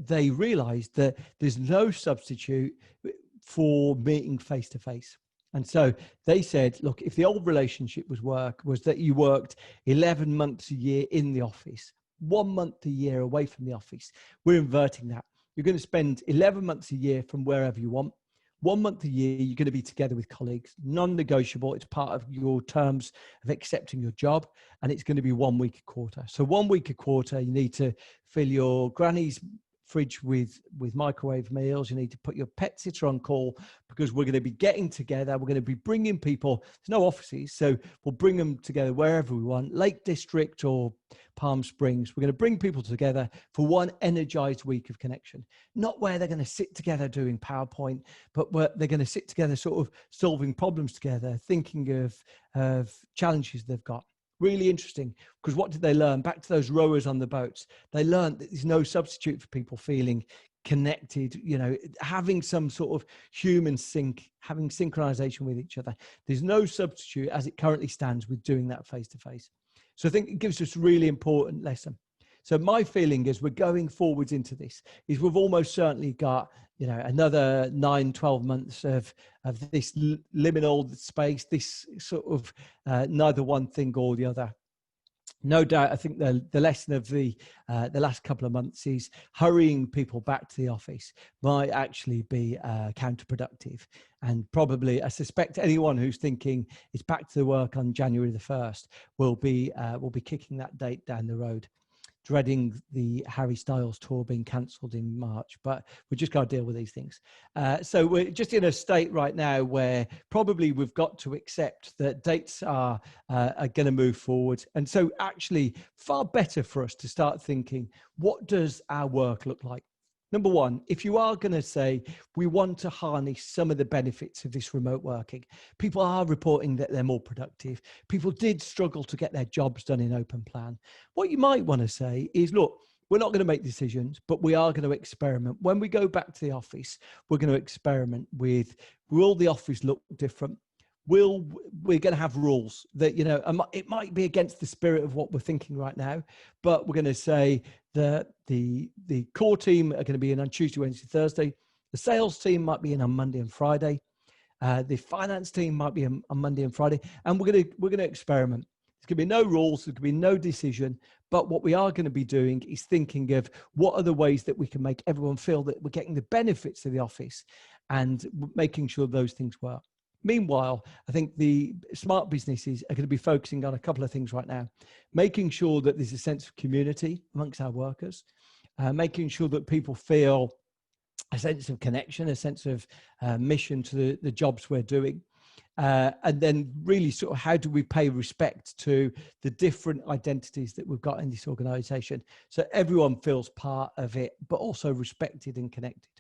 they realized that there's no substitute for meeting face to face. And so they said, look, if the old relationship was that you worked 11 months a year in the office, 1 month a year away from the office, we're inverting that. You're going to spend 11 months a year from wherever you want. 1 month a year, you're going to be together with colleagues, non-negotiable. It's part of your terms of accepting your job, and it's going to be 1 week a quarter. So 1 week a quarter, you need to fill your granny's fridge with microwave meals. You need to put your pet sitter on call because we're going to be getting together. We're going to be bringing people. There's no offices, so we'll bring them together wherever we want, Lake District or Palm Springs. We're going to bring people together for one energized week of connection, not where they're going to sit together doing PowerPoint, but where they're going to sit together sort of solving problems together, thinking of challenges they've got. Really interesting, because what did they learn? Back to those rowers on the boats. They learned that there's no substitute for people feeling connected, having some sort of human sync, having synchronization with each other. There's no substitute as it currently stands with doing that face to face. So I think it gives us a really important lesson. So my feeling as we're going forwards into this is we've almost certainly got, another 9-12 months of this liminal space, this sort of neither one thing or the other. No doubt, I think the lesson of the last couple of months is hurrying people back to the office might actually be counterproductive. And probably, I suspect anyone who's thinking it's back to the work on January the 1st will be kicking that date down the road, dreading the Harry Styles tour being cancelled in March, but we just got to deal with these things. So we're just in a state right now where probably we've got to accept that dates are going to move forward. And so actually far better for us to start thinking, what does our work look like? Number one, if you are going to say, we want to harness some of the benefits of this remote working, people are reporting that they're more productive. People did struggle to get their jobs done in open plan. What you might want to say is, look, we're not going to make decisions, but we are going to experiment. When we go back to the office, we're going to experiment with, will the office look different? we're going to have rules that, you know, it might be against the spirit of what we're thinking right now, but we're going to say that the core team are going to be in on Tuesday, Wednesday, Thursday. The sales team might be in on Monday and Friday. The finance team might be on Monday and Friday, and we're going to experiment. There's going to be no rules. There's going to be no decision. But what we are going to be doing is thinking of what are the ways that we can make everyone feel that we're getting the benefits of the office, and making sure those things work. Meanwhile, I think the smart businesses are going to be focusing on a couple of things right now, making sure that there's a sense of community amongst our workers, making sure that people feel a sense of connection, a sense of mission to the jobs we're doing. And then really sort of how do we pay respect to the different identities that we've got in this organization, so everyone feels part of it, but also respected and connected.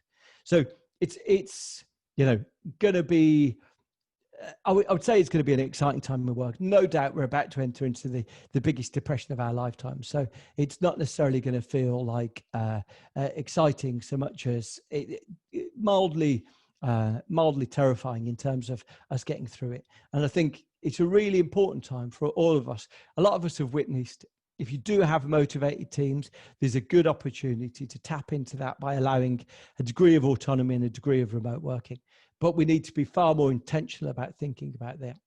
So it's you know, going to be, I would say it's going to be an exciting time of work. No doubt we're about to enter into the biggest depression of our lifetime. So it's not necessarily going to feel like exciting so much as mildly terrifying in terms of us getting through it. And I think it's a really important time for all of us. A lot of us have witnessed, if you do have motivated teams, there's a good opportunity to tap into that by allowing a degree of autonomy and a degree of remote working. But we need to be far more intentional about thinking about that.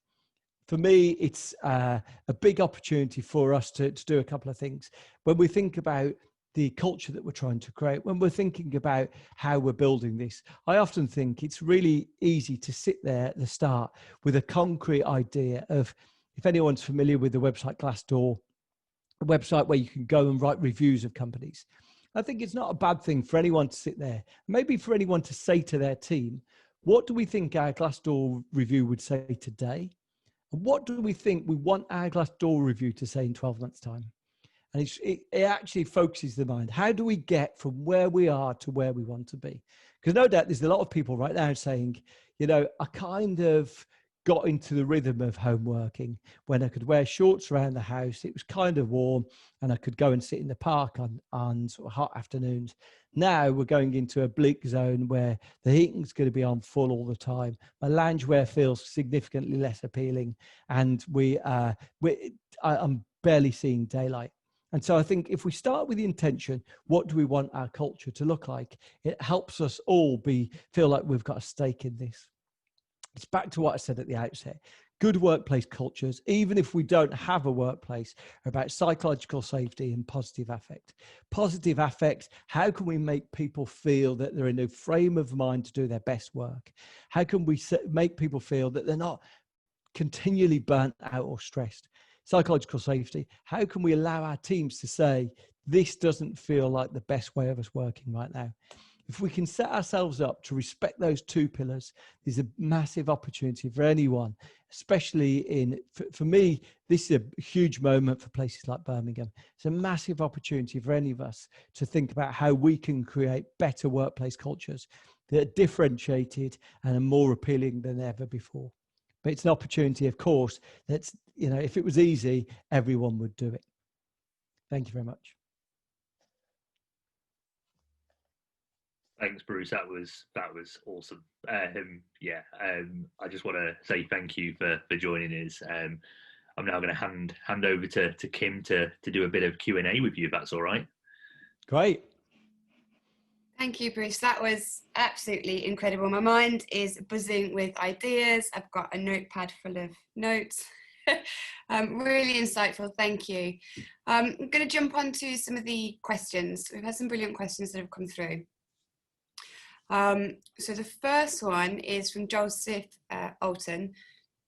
For me, it's a big opportunity for us to do a couple of things. When we think about the culture that we're trying to create, when we're thinking about how we're building this, I often think it's really easy to sit there at the start with a concrete idea of, if anyone's familiar with the website Glassdoor, a website where you can go and write reviews of companies. I think it's not a bad thing for anyone to sit there, maybe for anyone to say to their team, what do we think our Glassdoor review would say today? And what do we think we want our Glassdoor review to say in 12 months' time? And it actually focuses the mind. How do we get from where we are to where we want to be? Because no doubt there's a lot of people right now saying, you know, I kind of got into the rhythm of home working when I could wear shorts around the house. It was kind of warm and I could go and sit in the park on sort of hot afternoons. Now we're going into a bleak zone where the heating's going to be on full all the time. My loungewear feels significantly less appealing, and I'm barely seeing daylight. And so I think if we start with the intention, what do we want our culture to look like? It helps us all feel like we've got a stake in this. It's back to what I said at the outset. Good workplace cultures, even if we don't have a workplace, are about psychological safety and positive affect. Positive affect, how can we make people feel that they're in a frame of mind to do their best work? How can we make people feel that they're not continually burnt out or stressed? Psychological safety, how can we allow our teams to say, this doesn't feel like the best way of us working right now? If we can set ourselves up to respect those two pillars, there's a massive opportunity for anyone, especially for me, this is a huge moment for places like Birmingham. It's a massive opportunity for any of us to think about how we can create better workplace cultures that are differentiated and are more appealing than ever before. But it's an opportunity, of course, that's, you know, if it was easy, everyone would do it. Thank you very much. Thanks, Bruce. That was awesome. I just want to say thank you for joining us. I'm now going to hand over to Kim to do a bit of Q&A with you, if that's all right. Great. Thank you, Bruce. That was absolutely incredible. My mind is buzzing with ideas. I've got a notepad full of notes. Really insightful. Thank you. I'm going to jump on to some of the questions. We've had some brilliant questions that have come through. So the first one is from Joseph Alton.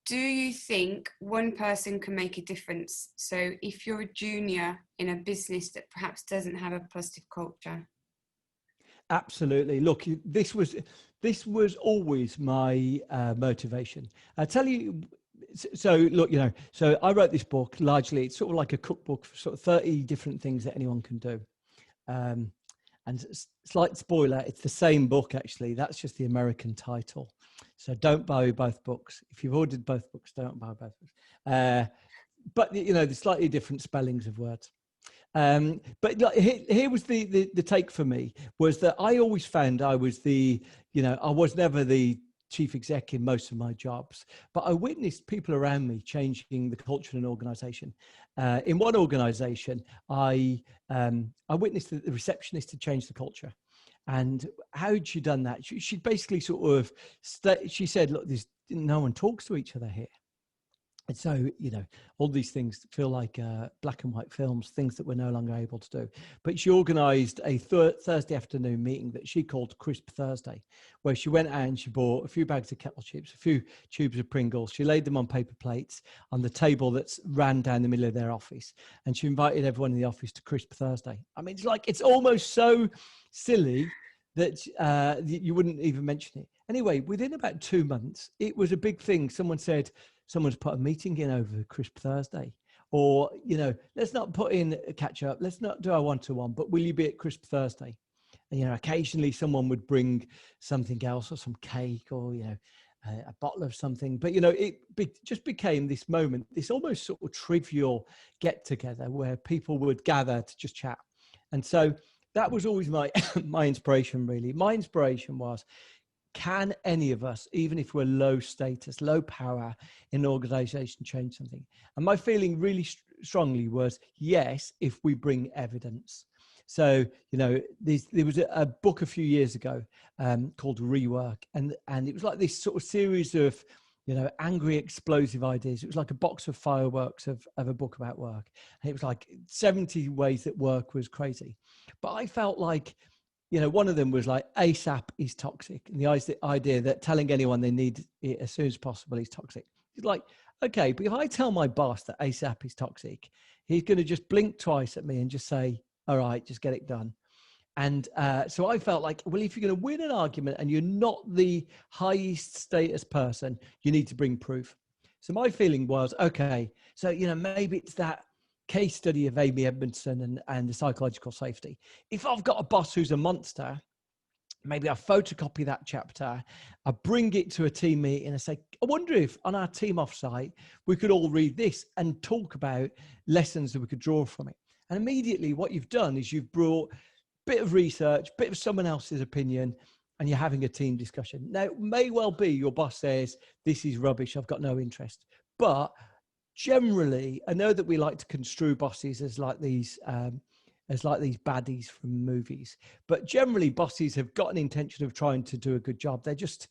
Do you think one person can make a difference? So if you're a junior in a business that perhaps doesn't have a positive culture. Absolutely. Look, this was always my motivation. I tell you. So look, you know, so I wrote this book. Largely, it's sort of like a cookbook for sort of 30 different things that anyone can do. And slight spoiler, it's the same book, actually. That's just the American title. So don't buy both books. If you've ordered both books, don't buy both books. But, you know, the slightly different spellings of words. But here was the take for me, was that I always found I was I was never the chief exec in most of my jobs, but I witnessed people around me changing the culture in an organization. In one organization, I witnessed that the receptionist had changed the culture. And how had she done that? She'd basically sort of, she said, look, no one talks to each other here. And so, you know, all these things feel like black and white films, things that we're no longer able to do. But she organized a Thursday afternoon meeting that she called Crisp Thursday, where she went out and she bought a few bags of kettle chips, a few tubes of Pringles. She laid them on paper plates on the table that's ran down the middle of their office. And she invited everyone in the office to Crisp Thursday. I mean, it's almost so silly that you wouldn't even mention it. Anyway, within about 2 months, it was a big thing. Someone said, someone's put a meeting in over Crisp Thursday, or, you know, let's not put in a catch up. Let's not do our one-to-one, but will you be at Crisp Thursday? And, you know, occasionally someone would bring something else, or some cake, or, you know, a bottle of something. But, you know, just became this moment, this almost sort of trivial get together where people would gather to just chat. And so that was always my, my inspiration, really. My inspiration was, can any of us, even if we're low status, low power in an organization, change something? And my feeling really strongly was yes, if we bring evidence. So, you know, there was a book a few years ago called Rework. And it was like this sort of series of, you know, angry, explosive ideas. It was like a box of fireworks of a book about work. And it was like 70 ways that work was crazy. But I felt like, you know, one of them was like ASAP is toxic. And the idea that telling anyone they need it as soon as possible is toxic. It's like, okay, but if I tell my boss that ASAP is toxic, he's going to just blink twice at me and just say, all right, just get it done. And so I felt like, well, if you're going to win an argument and you're not the highest status person, you need to bring proof. So my feeling was, okay, so, you know, maybe it's that case study of Amy Edmondson and the psychological safety. If I've got a boss who's a monster, maybe I photocopy that chapter, I bring it to a team meeting and say, I wonder if on our team offsite, we could all read this and talk about lessons that we could draw from it. And immediately what you've done is you've brought a bit of research, bit of someone else's opinion, and you're having a team discussion. Now, it may well be your boss says, this is rubbish, I've got no interest. But generally, I know that we like to construe bosses as like these baddies from movies, but generally bosses have got an intention of trying to do a good job. They're just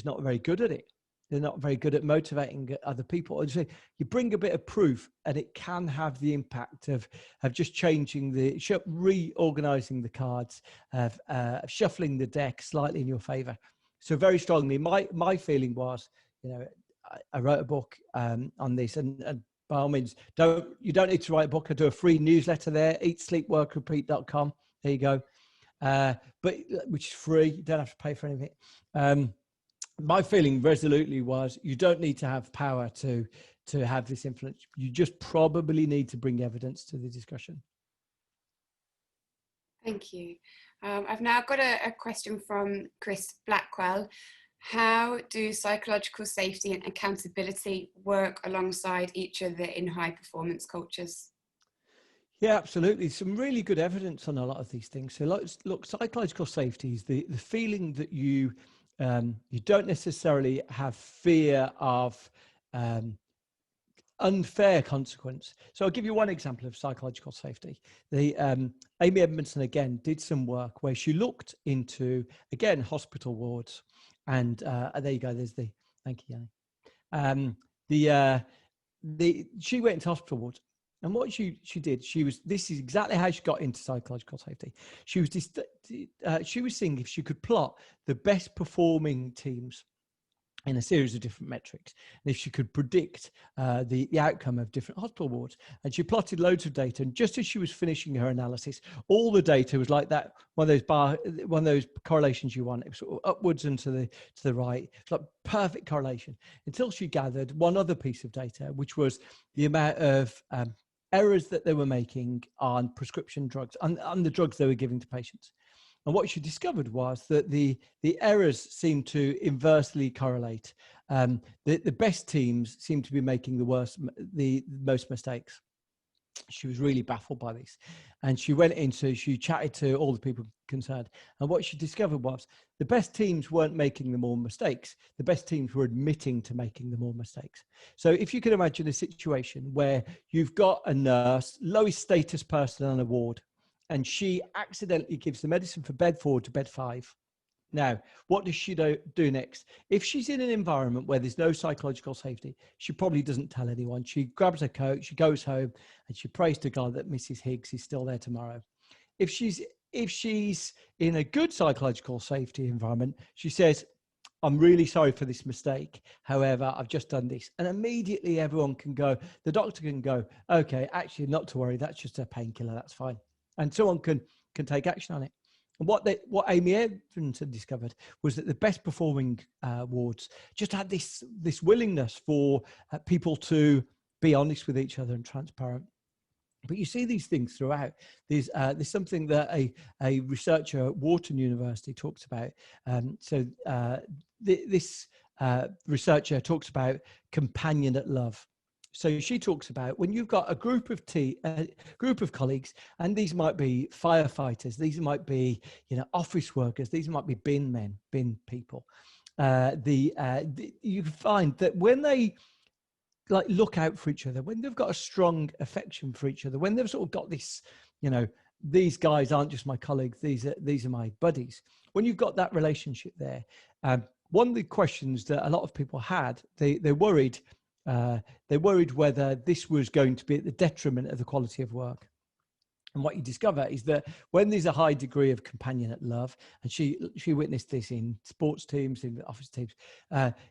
not very good at it. They're not very good at motivating other people. And so you bring a bit of proof, and it can have the impact of just changing reorganizing the cards, of shuffling the deck slightly in your favor. So very strongly, my feeling was, you know, I wrote a book on this, and by all means, you don't need to write a book. I do a free newsletter there, eatsleepworkrepeat.com. There you go. But which is free. You don't have to pay for anything. My feeling resolutely was, you don't need to have power to have this influence. You just probably need to bring evidence to the discussion. Thank you. I've now got a question from Chris Blackwell. How do psychological safety and accountability work alongside each other in high performance cultures? Yeah, absolutely. Some really good evidence on a lot of these things. So look, psychological safety is the feeling that you don't necessarily have fear of unfair consequence. So I'll give you one example of psychological safety. Amy Edmondson again did some work where she looked into, again, hospital wards. And there you go. Thank you, Yanni. She went into hospital wards, and what she did, this is exactly how she got into psychological safety. She was seeing if she could plot the best performing teams in a series of different metrics, and if she could predict the outcome of different hospital wards. And she plotted loads of data, and just as she was finishing her analysis, all the data was like that, one of those correlations you want. It was sort of upwards and to the right. It's like perfect correlation, until she gathered one other piece of data, which was the amount of errors that they were making on prescription drugs, on the drugs they were giving to patients. And what she discovered was that the errors seemed to inversely correlate. The best teams seemed to be making the most mistakes. She was really baffled by this, and she went into, she chatted to all the people concerned, and what she discovered was the best teams weren't making the more mistakes. The best teams were admitting to making the more mistakes. So if you can imagine a situation where you've got a nurse, lowest status person on a ward, and she accidentally gives the medicine for bed 4 to bed 5. Now, what does she do next? If she's in an environment where there's no psychological safety, she probably doesn't tell anyone. She grabs her coat, she goes home, and she prays to God that Mrs. Higgs is still there tomorrow. If she's in a good psychological safety environment, she says, I'm really sorry for this mistake. However, I've just done this. And immediately everyone can go, the doctor can go, okay, actually not to worry, that's just a painkiller, that's fine. And someone can take action on it. And what Amy Evans had discovered was that the best performing wards just had this willingness for people to be honest with each other and transparent. But you see these things throughout. There's something that a researcher at Wharton University talks about. This researcher talks about companionate love. So she talks about when you've got a group of colleagues, and these might be firefighters, these might be office workers, these might be bin people. You find that when they look out for each other, when they've got a strong affection for each other, when they've sort of got this, these guys aren't just my colleagues, these are my buddies. When you've got that relationship there, one of the questions that a lot of people had, they worried whether this was going to be at the detriment of the quality of work. And what you discover is that when there's a high degree of companionate love, and she witnessed this in sports teams, in office teams,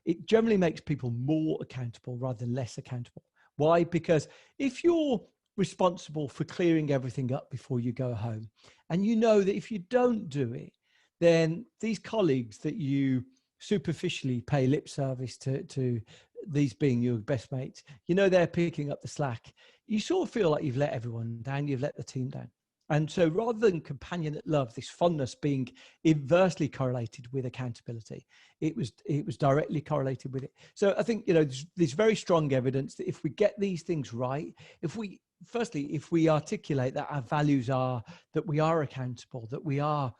it generally makes people more accountable rather than less accountable. Why? Because if you're responsible for clearing everything up before you go home, and you know that if you don't do it, then these colleagues that you superficially pay lip service to these being your best mates, they're picking up the slack. You sort of feel like you've let everyone down, you've let the team down. And so rather than companionate love, this fondness being inversely correlated with accountability, it was directly correlated with it. So I think, there's very strong evidence that if we get these things right, if we articulate that our values are that we are accountable, that we are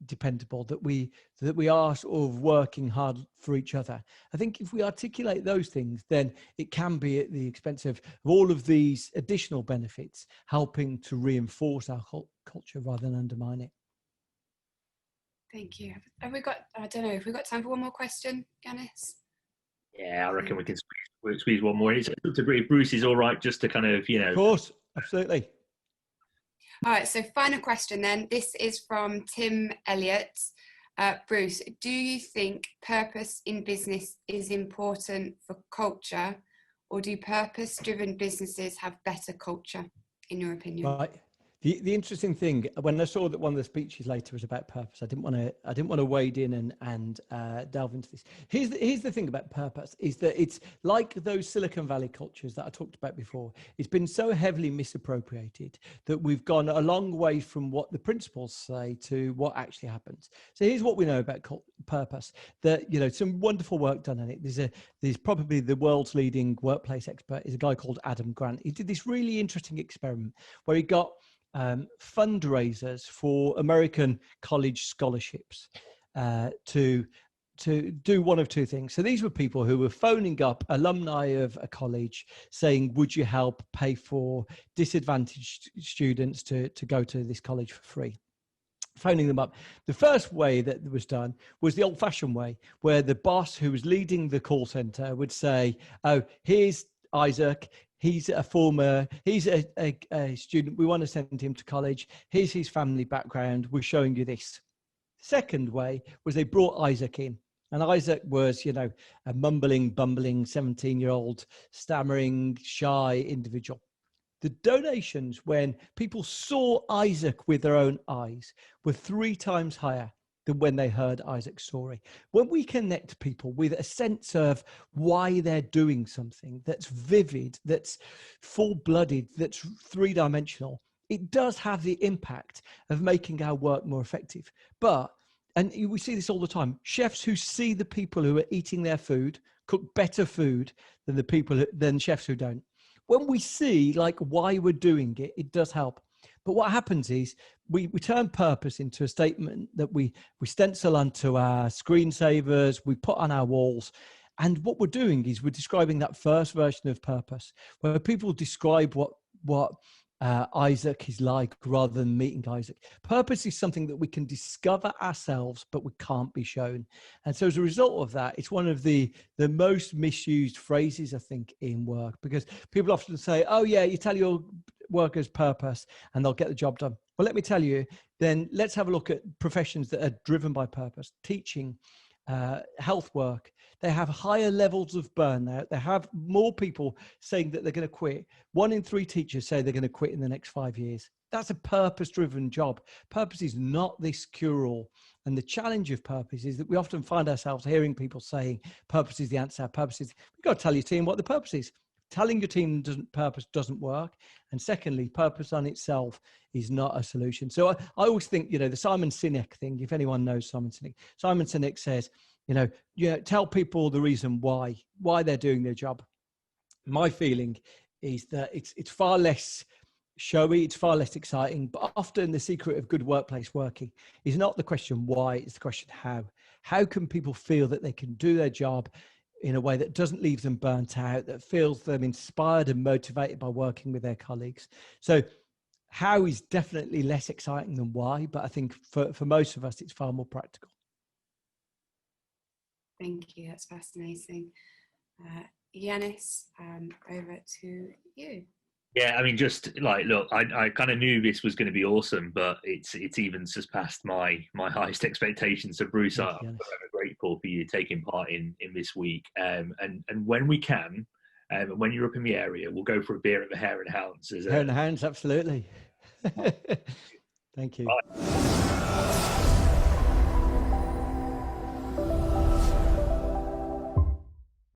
dependable, that we are sort of working hard for each other. I think if we articulate those things, then it can be at the expense of all of these additional benefits, helping to reinforce our culture rather than undermine it. Thank you. Have we got time for one more question, Yanis? Yeah, I reckon we can squeeze one more. It's to brief. Bruce is all right, just to kind of, Of course, absolutely. All right, so final question then. This is from Tim Elliott. Bruce, do you think purpose in business is important for culture, or do purpose-driven businesses have better culture, in your opinion? Right. The interesting thing, when I saw that one of the speeches later was about purpose, I didn't want to wade in and delve into this. Here's the thing about purpose, is that it's like those Silicon Valley cultures that I talked about before. It's been so heavily misappropriated that we've gone a long way from what the principles say to what actually happens. So here's what we know about purpose, that some wonderful work done on it. There's probably the world's leading workplace expert is a guy called Adam Grant. He did this really interesting experiment where he got fundraisers for American college scholarships to do one of two things. So these were people who were phoning up alumni of a college saying, would you help pay for disadvantaged students to go to this college for free? Phoning them up. The first way that was done was the old-fashioned way, where the boss who was leading the call center would say, oh, here's Isaac. He's a student. We want to send him to college. Here's his family background. We're showing you this. Second way was they brought Isaac in. And Isaac was, a mumbling, bumbling 17-year-old, stammering, shy individual. The donations, when people saw Isaac with their own eyes, were 3 times higher than when they heard Isaac's story. When we connect people with a sense of why they're doing something that's vivid, that's full-blooded, that's 3-dimensional, it does have the impact of making our work more effective. And we see this all the time, chefs who see the people who are eating their food cook better food than chefs who don't. when we see like why we're doing it, it does help. But what happens is we turn purpose into a statement that we stencil onto our screensavers, we put on our walls. And what we're doing is we're describing that first version of purpose, where people describe what Isaac is like rather than meeting Isaac. Purpose is something that we can discover ourselves, but we can't be shown. And so as a result of that, it's one of the most misused phrases, I think, in work, because people often say, oh yeah, you tell your workers purpose and they'll get the job done. Well, let me tell you, then let's have a look at professions that are driven by purpose. Teaching, health work, they have higher levels of burnout. They have more people saying that they're going to quit. 1 in 3 teachers say they're going to quit in the next 5 years. That's a purpose-driven job. Purpose is not this cure-all. And the challenge of purpose is that we often find ourselves hearing people saying, purpose is the answer. Purpose is, we've got to tell your team what the purpose is. Telling your team purpose doesn't work. And secondly, purpose on itself is not a solution. So I always think, the Simon Sinek thing, if anyone knows Simon Sinek says, tell people the reason why they're doing their job. My feeling is that it's far less showy, it's far less exciting, but often the secret of good workplace working is not the question why, it's the question how. How can people feel that they can do their job in a way that doesn't leave them burnt out, that feels them inspired and motivated by working with their colleagues? So how is definitely less exciting than why, but I think for most of us, it's far more practical. Thank you, that's fascinating. Yanis, over to you. Yeah, I mean, just like, look, I kind of knew this was going to be awesome, but it's even surpassed my highest expectations. So Bruce, I'm forever grateful for you taking part in this week. And when we can, when you're up in the area, we'll go for a beer at the Hare and Hounds. Hare and Hounds, absolutely. Thank you. Bye.